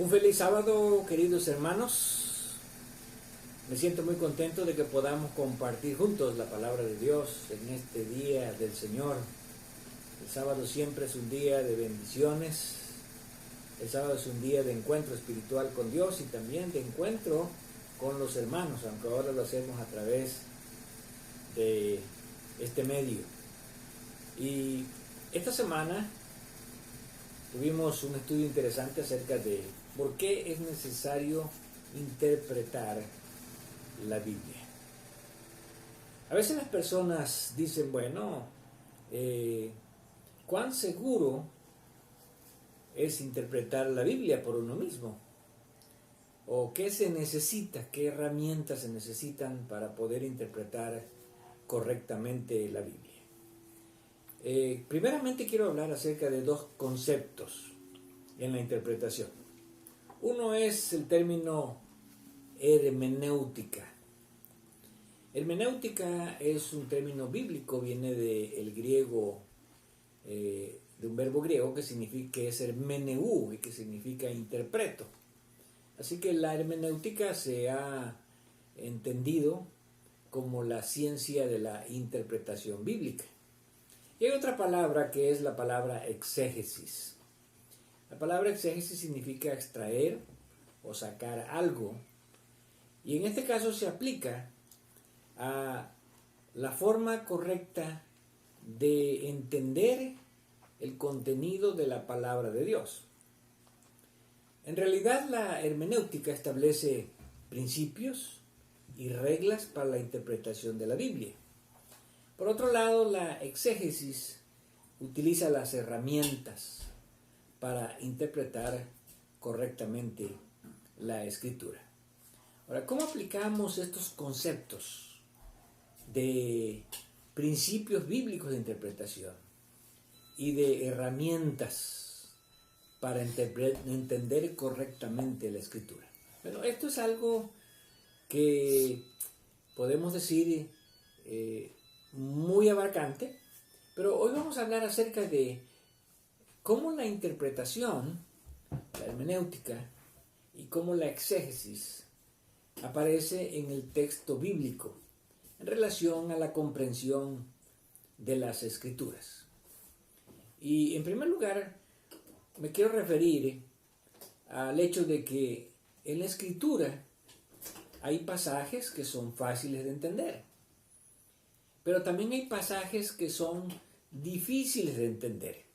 Un feliz sábado, queridos hermanos. Me siento muy contento de que podamos compartir juntos la palabra de Dios en este día del Señor. El sábado siempre es un día de bendiciones. El sábado es un día de encuentro espiritual con Dios y también de encuentro con los hermanos, aunque ahora lo hacemos a través de este medio. Y esta semana tuvimos un estudio interesante acerca de por qué es necesario interpretar la Biblia. A veces las personas dicen, bueno, ¿cuán seguro es interpretar la Biblia por uno mismo? ¿O qué se necesita, qué herramientas se necesitan para poder interpretar correctamente la Biblia? Primeramente quiero hablar acerca de dos conceptos en la interpretación. Uno es el término hermenéutica. Hermenéutica es un término bíblico, viene del griego, de un verbo griego que es hermeneu y que significa interpreto. Así que la hermenéutica se ha entendido como la ciencia de la interpretación bíblica. Y hay otra palabra que es la palabra exégesis. La palabra exégesis significa extraer o sacar algo. Y en este caso se aplica a la forma correcta de entender el contenido de la palabra de Dios. En realidad la hermenéutica establece principios y reglas para la interpretación de la Biblia. Por otro lado, la exégesis utiliza las herramientas para interpretar correctamente la Escritura. Ahora, ¿cómo aplicamos estos conceptos de principios bíblicos de interpretación y de herramientas para entender correctamente la Escritura? Bueno, esto es algo que podemos decir muy abarcante, pero hoy vamos a hablar acerca de cómo la interpretación, la hermenéutica y cómo la exégesis aparece en el texto bíblico en relación a la comprensión de las Escrituras. Y en primer lugar me quiero referir al hecho de que en la Escritura hay pasajes que son fáciles de entender, pero también hay pasajes que son difíciles de entender.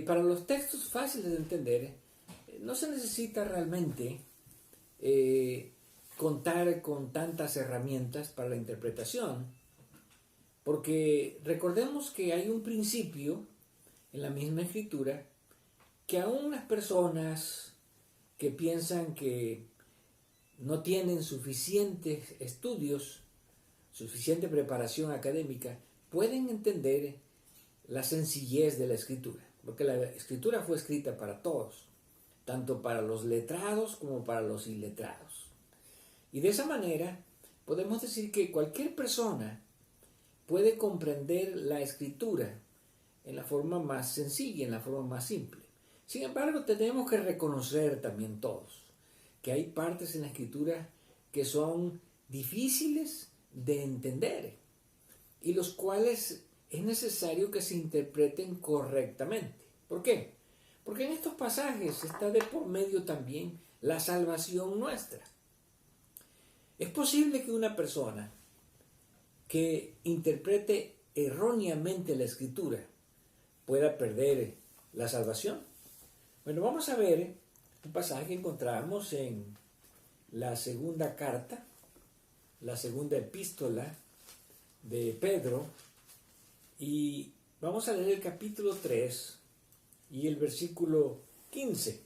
Para los textos fáciles de entender, no se necesita realmente contar con tantas herramientas para la interpretación, porque recordemos que hay un principio en la misma Escritura que aún las personas que piensan que no tienen suficientes estudios, suficiente preparación académica, pueden entender la sencillez de la Escritura, porque la Escritura fue escrita para todos, tanto para los letrados como para los iletrados. Y de esa manera podemos decir que cualquier persona puede comprender la Escritura en la forma más sencilla, en la forma más simple. Sin embargo, tenemos que reconocer también todos que hay partes en la Escritura que son difíciles de entender y los cuales es necesario que se interpreten correctamente. ¿Por qué? Porque en estos pasajes está de por medio también la salvación nuestra. Es posible que una persona que interprete erróneamente la Escritura pueda perder la salvación. Bueno, vamos a ver un pasaje que encontramos en la segunda carta, la segunda epístola de Pedro, y vamos a leer el capítulo 3 y el versículo 15.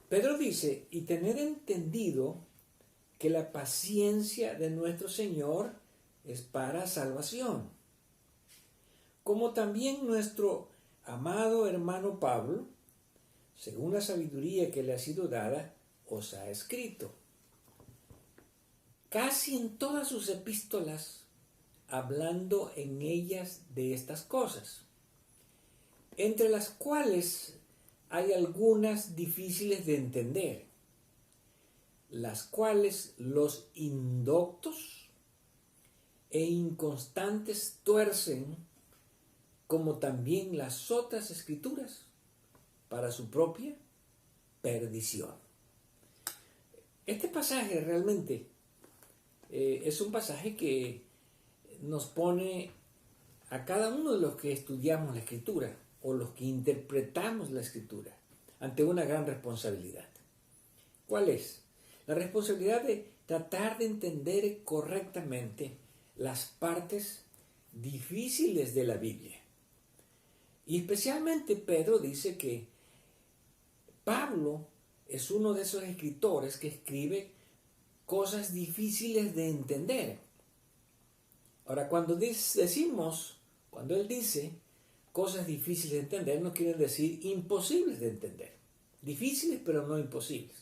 Pedro dice, y tened entendido que la paciencia de nuestro Señor es para salvación, como también nuestro amado hermano Pablo, según la sabiduría que le ha sido dada, os ha escrito. Casi en todas sus epístolas, hablando en ellas de estas cosas, entre las cuales hay algunas difíciles de entender, las cuales los indoctos e inconstantes tuercen, como también las otras escrituras, para su propia perdición. Este pasaje realmente es un pasaje que nos pone a cada uno de los que estudiamos la Escritura o los que interpretamos la Escritura ante una gran responsabilidad. ¿Cuál es? La responsabilidad de tratar de entender correctamente las partes difíciles de la Biblia. Y especialmente Pedro dice que Pablo es uno de esos escritores que escribe cosas difíciles de entender. Ahora, cuando él dice cosas difíciles de entender, no quiere decir imposibles de entender. Difíciles, pero no imposibles.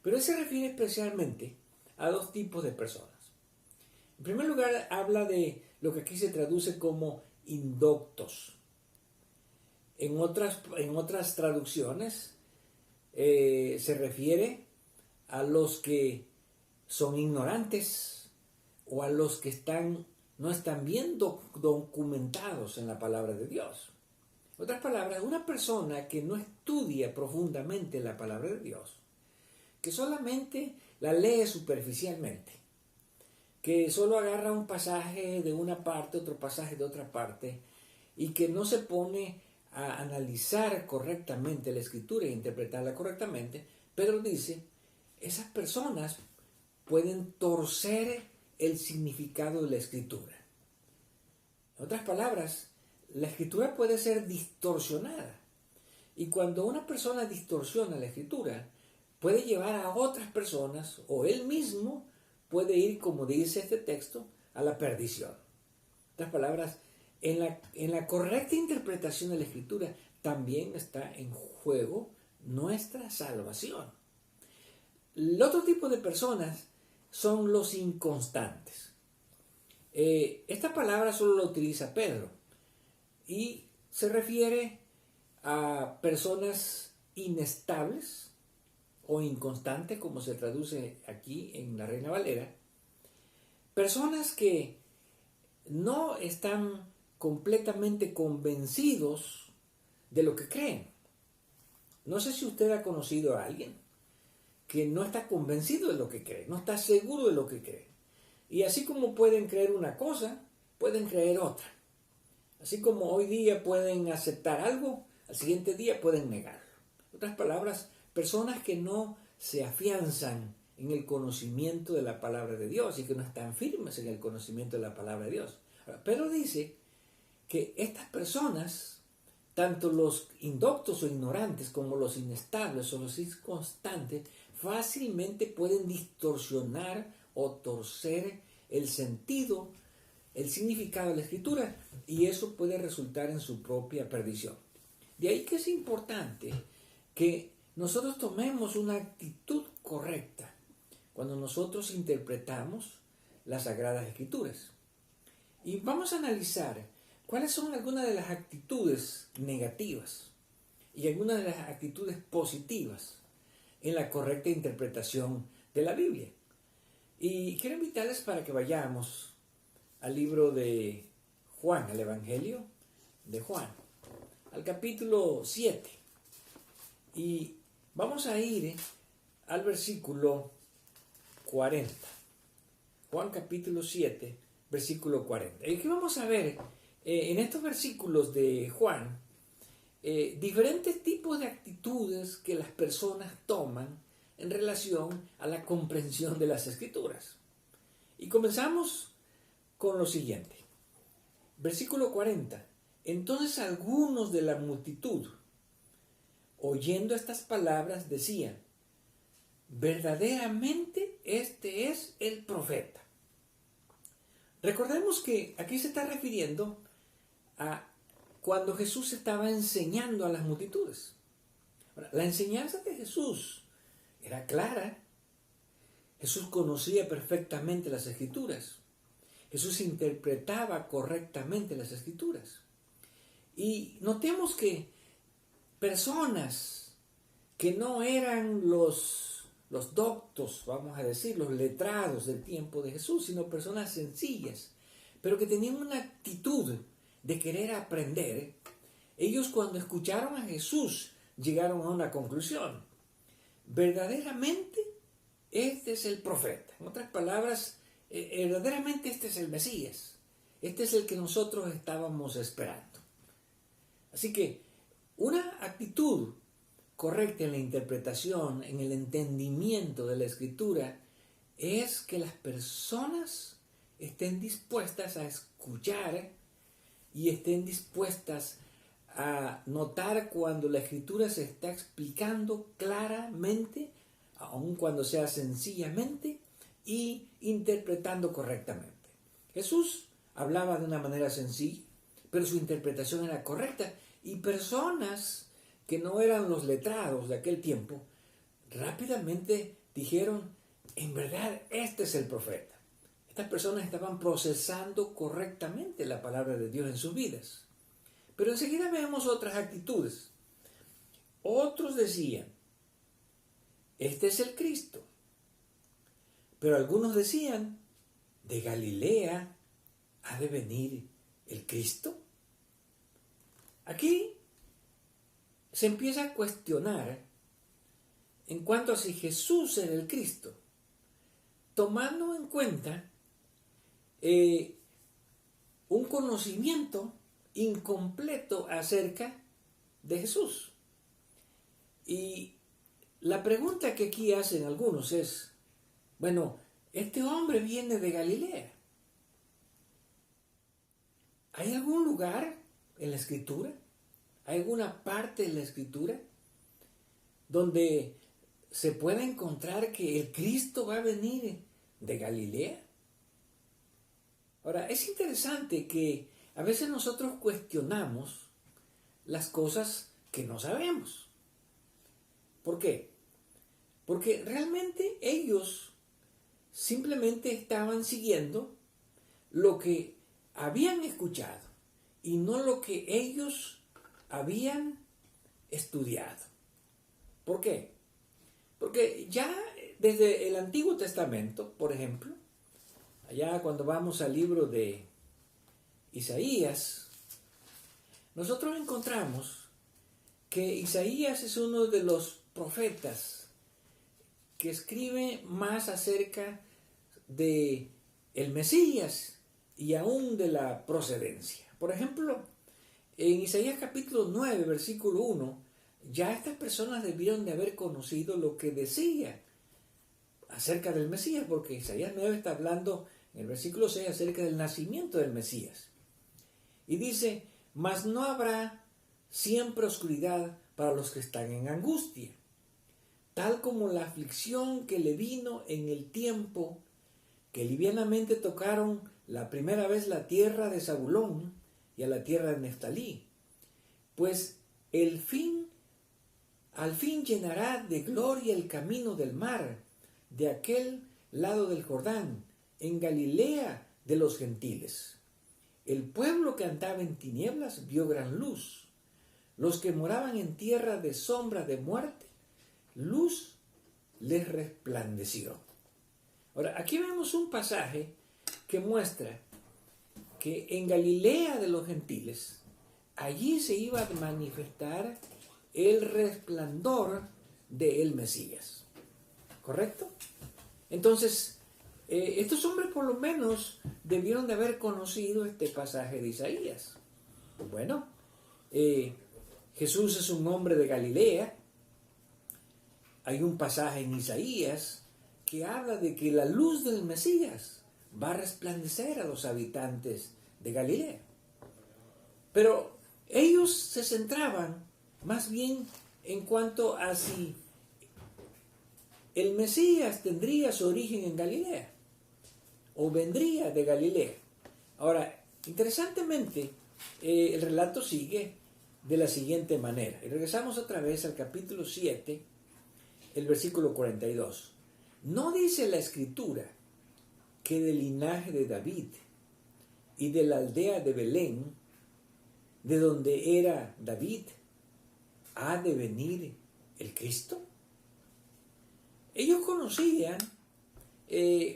Pero él se refiere especialmente a dos tipos de personas. En primer lugar, habla de lo que aquí se traduce como indoctos. En otras traducciones se refiere a los que son ignorantes o a los que no están bien documentados en la palabra de Dios. En otras palabras, una persona que no estudia profundamente la palabra de Dios, que solamente la lee superficialmente, que solo agarra un pasaje de una parte, otro pasaje de otra parte, y que no se pone a analizar correctamente la Escritura e interpretarla correctamente, Pedro dice, esas personas pueden torcer el significado de la Escritura. En otras palabras, la Escritura puede ser distorsionada. Y cuando una persona distorsiona la Escritura, puede llevar a otras personas, o él mismo puede ir, como dice este texto, a la perdición. En otras palabras, en la correcta interpretación de la Escritura también está en juego nuestra salvación. El otro tipo de personas son los inconstantes. Esta palabra solo la utiliza Pedro y se refiere a personas inestables o inconstantes, como se traduce aquí en la Reina Valera, personas que no están completamente convencidos de lo que creen. No sé si usted ha conocido a alguien que no está convencido de lo que cree, no está seguro de lo que cree. Y así como pueden creer una cosa, pueden creer otra. Así como hoy día pueden aceptar algo, al siguiente día pueden negarlo. En otras palabras, personas que no se afianzan en el conocimiento de la palabra de Dios y que no están firmes en el conocimiento de la palabra de Dios. Pero dice que estas personas, tanto los indoctos o ignorantes como los inestables o los inconstantes, fácilmente pueden distorsionar o torcer el sentido, el significado de la Escritura, y eso puede resultar en su propia perdición. De ahí que es importante que nosotros tomemos una actitud correcta cuando nosotros interpretamos las Sagradas Escrituras. Y vamos a analizar cuáles son algunas de las actitudes negativas y algunas de las actitudes positivas en la correcta interpretación de la Biblia. Y quiero invitarles para que vayamos al libro de Juan, al Evangelio de Juan, al capítulo 7. Y vamos a ir al versículo 40. Juan capítulo 7, versículo 40. Y aquí vamos a ver en estos versículos de Juan diferentes tipos de actitudes que las personas toman en relación a la comprensión de las Escrituras. Y comenzamos con lo siguiente. Versículo 40. Entonces algunos de la multitud, oyendo estas palabras, decían, verdaderamente este es el profeta. Recordemos que aquí se está refiriendo a cuando Jesús estaba enseñando a las multitudes. Ahora, la enseñanza de Jesús era clara. Jesús conocía perfectamente las Escrituras. Jesús interpretaba correctamente las Escrituras. Y notemos que personas que no eran los doctos, vamos a decir, los letrados del tiempo de Jesús, sino personas sencillas, pero que tenían una actitud de querer aprender. Ellos, cuando escucharon a Jesús, llegaron a una conclusión: verdaderamente este es el profeta. En otras palabras, verdaderamente este es el Mesías. Este es el que nosotros estábamos esperando. Así que una actitud correcta en la interpretación, en el entendimiento de la Escritura, es que las personas estén dispuestas a escuchar y estén dispuestas a notar cuando la Escritura se está explicando claramente, aun cuando sea sencillamente, y interpretando correctamente. Jesús hablaba de una manera sencilla, pero su interpretación era correcta, y personas que no eran los letrados de aquel tiempo rápidamente dijeron: en verdad este es el profeta. Estas personas estaban procesando correctamente la palabra de Dios en sus vidas. Pero enseguida vemos otras actitudes. Otros decían: este es el Cristo. Pero algunos decían: ¿de Galilea ha de venir el Cristo? Aquí se empieza a cuestionar en cuanto a si Jesús era el Cristo, tomando en cuenta un conocimiento incompleto acerca de Jesús. Y la pregunta que aquí hacen algunos es: bueno, este hombre viene de Galilea. ¿Hay algún lugar en la Escritura? ¿Hay alguna parte en la Escritura donde se puede encontrar que el Cristo va a venir de Galilea? Ahora, es interesante que a veces nosotros cuestionamos las cosas que no sabemos. ¿Por qué? Porque realmente ellos simplemente estaban siguiendo lo que habían escuchado y no lo que ellos habían estudiado. ¿Por qué? Porque ya desde el Antiguo Testamento, por ejemplo, allá cuando vamos al libro de Isaías, nosotros encontramos que Isaías es uno de los profetas que escribe más acerca de el Mesías y aún de la procedencia. Por ejemplo, en Isaías capítulo 9, versículo 1, ya estas personas debieron de haber conocido lo que decía acerca del Mesías, porque Isaías 9 está hablando en el versículo 6 acerca del nacimiento del Mesías. Y dice: mas no habrá siempre oscuridad para los que están en angustia, tal como la aflicción que le vino en el tiempo que livianamente tocaron la primera vez la tierra de Zabulón y a la tierra de Neftalí, pues al fin llenará de gloria el camino del mar, de aquel lado del Jordán, en Galilea de los gentiles. El pueblo que andaba en tinieblas vio gran luz. Los que moraban en tierra de sombra de muerte, luz les resplandeció. Ahora, aquí vemos un pasaje que muestra que en Galilea de los gentiles, allí se iba a manifestar el resplandor del Mesías. ¿Correcto? Entonces, estos hombres por lo menos debieron de haber conocido este pasaje de Isaías. Bueno, Jesús es un hombre de Galilea. Hay un pasaje en Isaías que habla de que la luz del Mesías va a resplandecer a los habitantes de Galilea. Pero ellos se centraban más bien en cuanto a si el Mesías tendría su origen en Galilea o vendría de Galilea. Ahora, interesantemente, el relato sigue de la siguiente manera. Y regresamos otra vez al capítulo 7, el versículo 42. ¿No dice la Escritura que del linaje de David y de la aldea de Belén, de donde era David, ha de venir el Cristo? Ellos conocían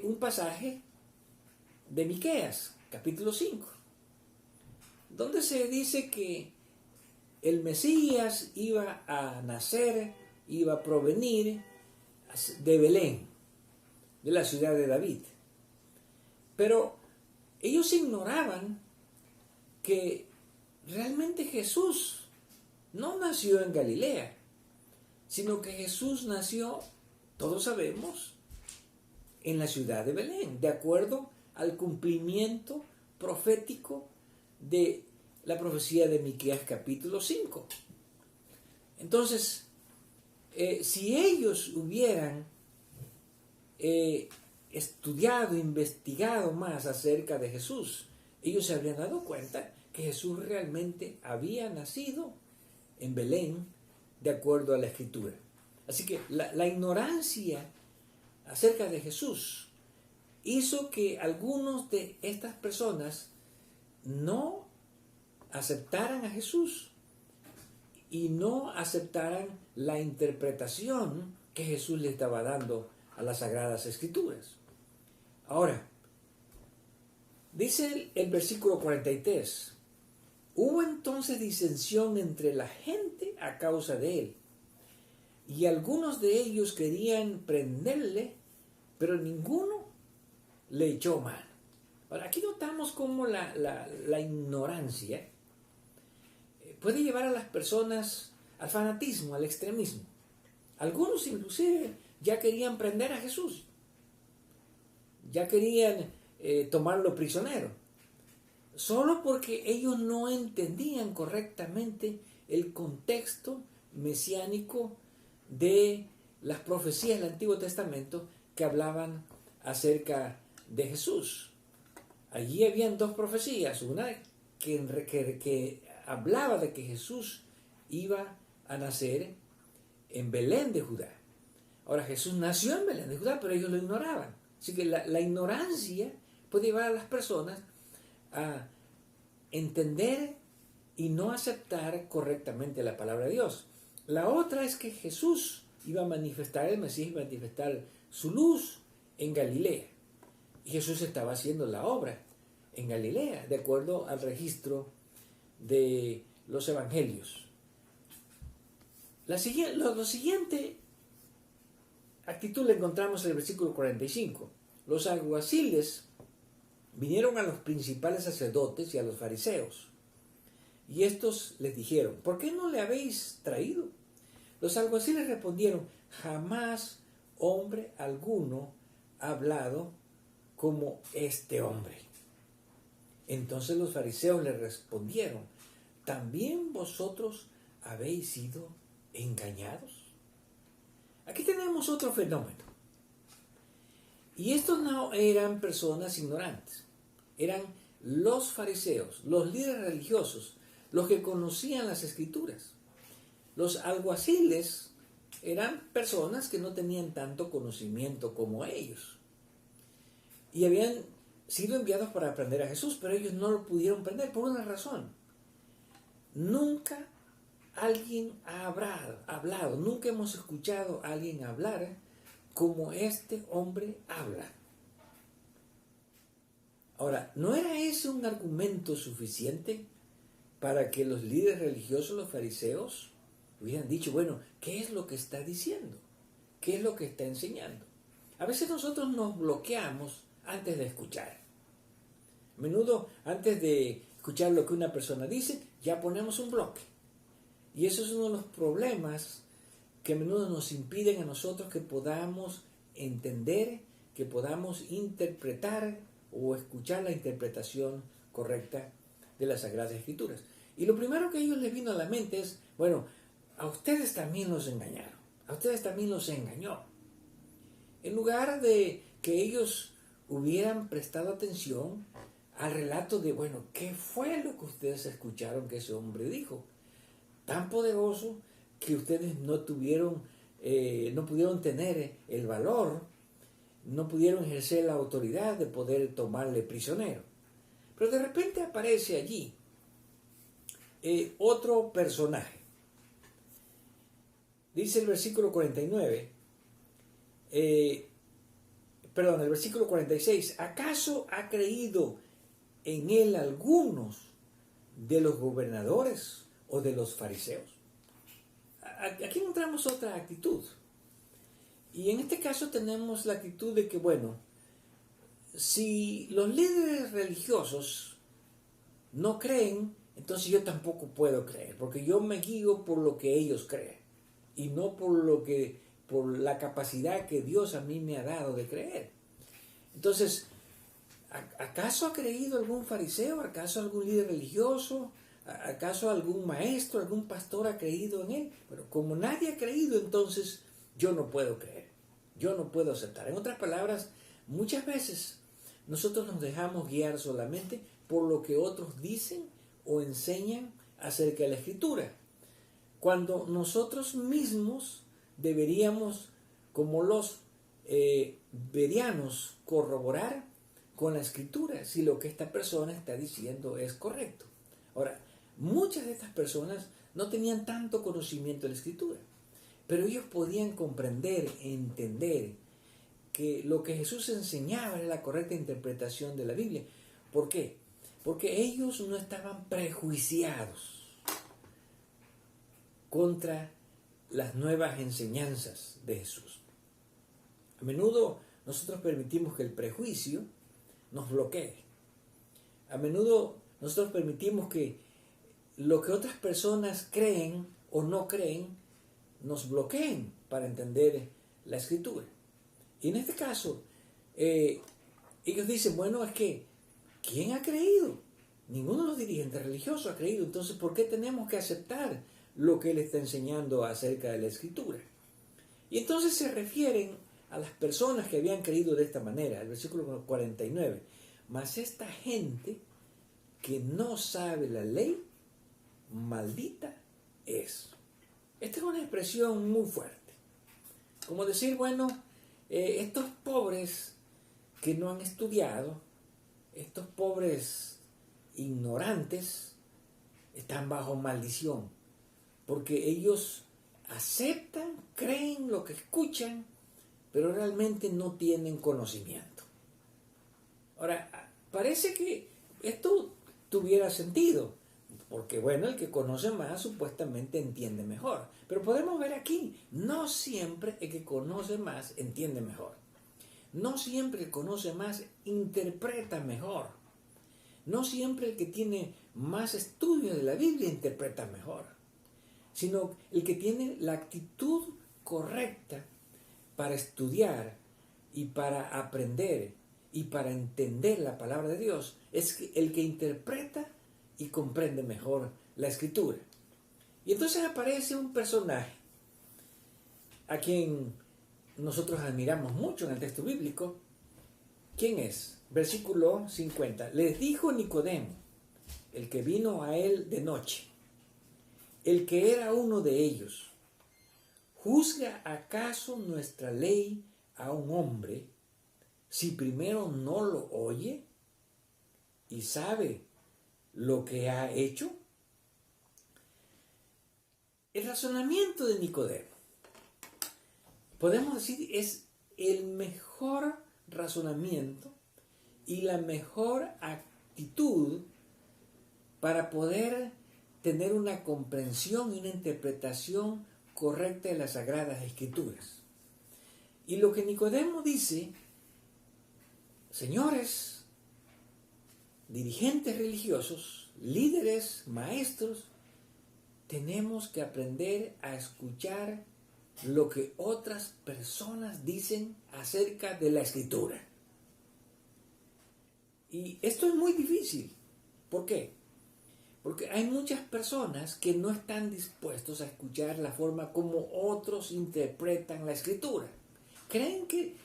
un pasaje de Miqueas, capítulo 5, donde se dice que el Mesías iba a nacer, iba a provenir de Belén, de la ciudad de David. Pero ellos ignoraban que realmente Jesús no nació en Galilea, sino que Jesús nació, todos sabemos, en la ciudad de Belén, de acuerdo al cumplimiento profético de la profecía de Miqueas capítulo 5. Entonces, si ellos hubieran estudiado, investigado más acerca de Jesús, ellos se habrían dado cuenta que Jesús realmente había nacido en Belén de acuerdo a la Escritura. Así que la ignorancia acerca de Jesús hizo que algunos de estas personas no aceptaran a Jesús y no aceptaran la interpretación que Jesús le estaba dando a las Sagradas Escrituras. Ahora, dice el versículo 43, hubo entonces disensión entre la gente a causa de él, y algunos de ellos querían prenderle, pero ninguno le echó mano. Ahora, aquí notamos cómo la ignorancia puede llevar a las personas al fanatismo, al extremismo. Algunos inclusive ya querían prender a Jesús, ya querían tomarlo prisionero, solo porque ellos no entendían correctamente el contexto mesiánico de las profecías del Antiguo Testamento que hablaban acerca de Jesús. Allí habían dos profecías, una que hablaba de que Jesús iba a nacer en Belén de Judá. Ahora, Jesús nació en Belén de Judá, pero ellos lo ignoraban. Así que la ignorancia puede llevar a las personas a entender y no aceptar correctamente la palabra de Dios. La otra es que Jesús iba a manifestar, el Mesías iba a manifestar su luz en Galilea. Y Jesús estaba haciendo la obra en Galilea, de acuerdo al registro de los evangelios. La siguiente actitud la encontramos en el versículo 45. Los alguaciles vinieron a los principales sacerdotes y a los fariseos, y estos les dijeron, ¿por qué no le habéis traído? Los alguaciles respondieron, jamás hombre alguno ha hablado como este hombre. Entonces los fariseos le respondieron, ¿también vosotros habéis sido engañados? Aquí tenemos otro fenómeno. Y estos no eran personas ignorantes, eran los fariseos, los líderes religiosos, los que conocían las Escrituras. Los alguaciles eran personas que no tenían tanto conocimiento como ellos. Y habían sido enviados para aprender a Jesús, pero ellos no lo pudieron prender por una razón. Nunca alguien ha hablado, nunca hemos escuchado a alguien hablar como este hombre habla. Ahora, ¿no era ese un argumento suficiente para que los líderes religiosos, los fariseos, hubieran dicho, bueno, ¿qué es lo que está diciendo? ¿Qué es lo que está enseñando? A veces nosotros nos bloqueamos antes de escuchar. A menudo, antes de escuchar lo que una persona dice, ya ponemos un bloque. Y eso es uno de los problemas que a menudo nos impiden a nosotros que podamos entender, que podamos interpretar o escuchar la interpretación correcta de las Sagradas Escrituras. Y lo primero que a ellos les vino a la mente es, bueno, a ustedes también los engañaron, a ustedes también los engañó. En lugar de que ellos hubieran prestado atención al relato de, bueno, ¿qué fue lo que ustedes escucharon que ese hombre dijo? Tan poderoso que ustedes no pudieron tener el valor, no pudieron ejercer la autoridad de poder tomarle prisionero. Pero de repente aparece allí otro personaje. Dice el versículo 49, el versículo 46, ¿acaso ha creído en él algunos de los gobernadores o de los fariseos? Aquí encontramos otra actitud. Y en este caso tenemos la actitud de que, bueno, si los líderes religiosos no creen, entonces yo tampoco puedo creer, porque yo me guío por lo que ellos creen y no por la capacidad que Dios a mí me ha dado de creer. Entonces, ¿acaso ha creído algún fariseo? ¿Acaso algún líder religioso? ¿Acaso algún maestro, algún pastor ha creído en él? Pero como nadie ha creído, entonces yo no puedo creer. Yo no puedo aceptar. En otras palabras, muchas veces nosotros nos dejamos guiar solamente por lo que otros dicen o enseñan acerca de la Escritura, cuando nosotros mismos deberíamos, como los verianos, corroborar con la Escritura si lo que esta persona está diciendo es correcto. Ahora, muchas de estas personas no tenían tanto conocimiento de la Escritura, pero ellos podían comprender, entender que lo que Jesús enseñaba era la correcta interpretación de la Biblia. ¿Por qué? Porque ellos no estaban prejuiciados contra las nuevas enseñanzas de Jesús. A menudo nosotros permitimos que el prejuicio nos bloquee. A menudo nosotros permitimos que lo que otras personas creen o no creen nos bloqueen para entender la Escritura. Y en este caso, ellos dicen, bueno, es que, ¿quién ha creído? Ninguno de los dirigentes religiosos ha creído. Entonces, ¿por qué tenemos que aceptar lo que él está enseñando acerca de la Escritura? Y entonces se refieren a las personas que habían creído de esta manera. El versículo 49. Mas esta gente que no sabe la ley, maldita es. Esta es una expresión muy fuerte. Como decir, bueno, estos pobres que no han estudiado, estos pobres ignorantes, están bajo maldición, porque ellos aceptan, creen lo que escuchan, pero realmente no tienen conocimiento. Ahora, parece que esto tuviera sentido, porque bueno, el que conoce más supuestamente entiende mejor. Pero podemos ver aquí, no siempre el que conoce más entiende mejor. No siempre el que conoce más interpreta mejor. No siempre el que tiene más estudio de la Biblia interpreta mejor. Sino el que tiene la actitud correcta para estudiar y para aprender y para entender la palabra de Dios es el que interpreta y comprende mejor la Escritura. Y entonces aparece un personaje a quien nosotros admiramos mucho en el texto bíblico. ¿Quién es? Versículo 50. Les dijo Nicodemo, el que vino a él de noche, el que era uno de ellos: ¿juzga acaso nuestra ley a un hombre si primero no lo oye y sabe lo que ha hecho? El razonamiento de Nicodemo, podemos decir, es el mejor razonamiento y la mejor actitud para poder tener una comprensión y una interpretación correcta de las Sagradas Escrituras. Y lo que Nicodemo dice: señores, dirigentes religiosos, líderes, maestros, tenemos que aprender a escuchar lo que otras personas dicen acerca de la Escritura. Y esto es muy difícil. ¿Por qué? Porque hay muchas personas que no están dispuestos a escuchar la forma como otros interpretan la Escritura. Creen que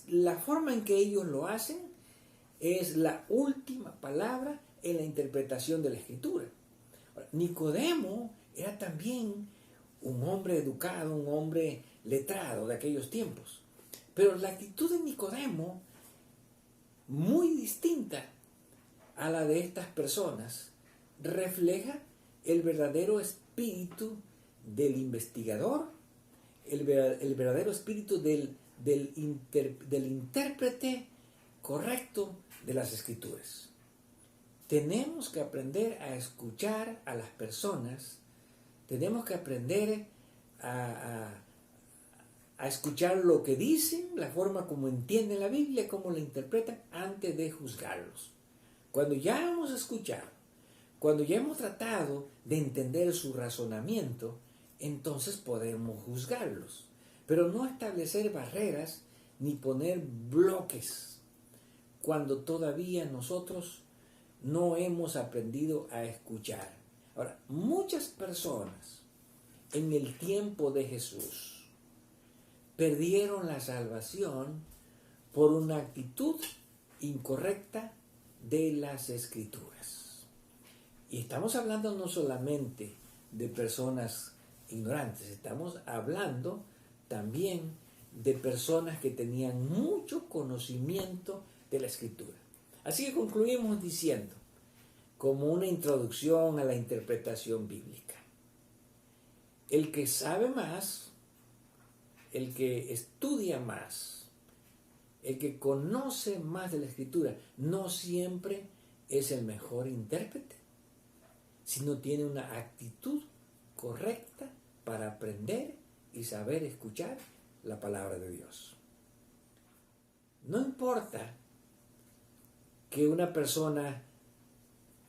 la forma en que ellos lo hacen es la última palabra en la interpretación de la Escritura. Nicodemo era también un hombre educado, un hombre letrado de aquellos tiempos. Pero la actitud de Nicodemo, muy distinta a la de estas personas, refleja el verdadero espíritu del investigador el verdadero espíritu del intérprete correcto de las Escrituras. Tenemos que aprender a escuchar a las personas, tenemos que aprender a escuchar lo que dicen, la forma como entienden la Biblia, cómo la interpretan, antes de juzgarlos. Cuando ya hemos escuchado, cuando ya hemos tratado de entender su razonamiento, entonces podemos juzgarlos. Pero no establecer barreras ni poner bloques cuando todavía nosotros no hemos aprendido a escuchar. Ahora, muchas personas en el tiempo de Jesús perdieron la salvación por una actitud incorrecta de las Escrituras. Y estamos hablando no solamente de personas ignorantes, estamos hablando también de personas que tenían mucho conocimiento de la Escritura. Así que concluimos diciendo, como una introducción a la interpretación bíblica, el que sabe más, el que estudia más, el que conoce más de la Escritura, no siempre es el mejor intérprete, sino tiene una actitud correcta para aprender y saber escuchar la palabra de Dios. No importa que una persona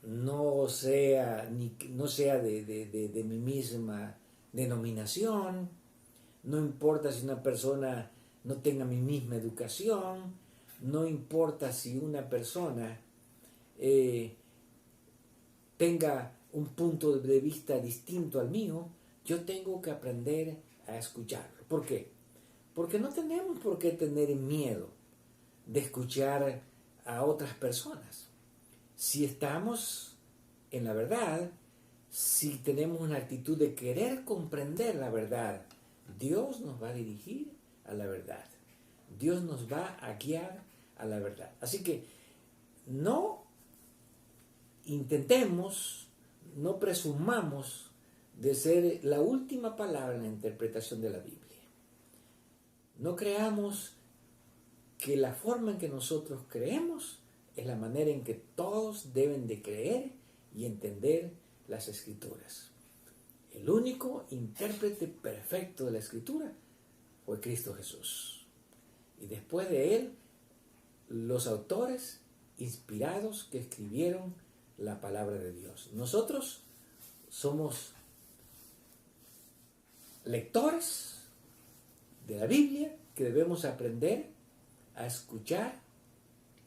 no sea de mi misma denominación, no importa si una persona no tenga mi misma educación, no importa si una persona tenga un punto de vista distinto al mío, yo tengo que aprender a escucharlo. ¿Por qué? Porque no tenemos por qué tener miedo de escuchar a otras personas. Si estamos en la verdad, si tenemos una actitud de querer comprender la verdad, Dios nos va a dirigir a la verdad. Dios nos va a guiar a la verdad. Así que no intentemos, no presumamos de ser la última palabra en la interpretación de la Biblia. No creamos que la forma en que nosotros creemos es la manera en que todos deben de creer y entender las Escrituras. El único intérprete perfecto de la Escritura fue Cristo Jesús. Y después de él, los autores inspirados que escribieron la palabra de Dios. Nosotros somos lectores de la Biblia que debemos aprender a escuchar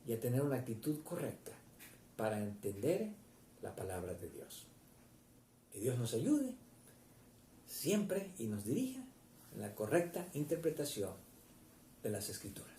y a tener una actitud correcta para entender la palabra de Dios. Que Dios nos ayude siempre y nos dirija en la correcta interpretación de las Escrituras.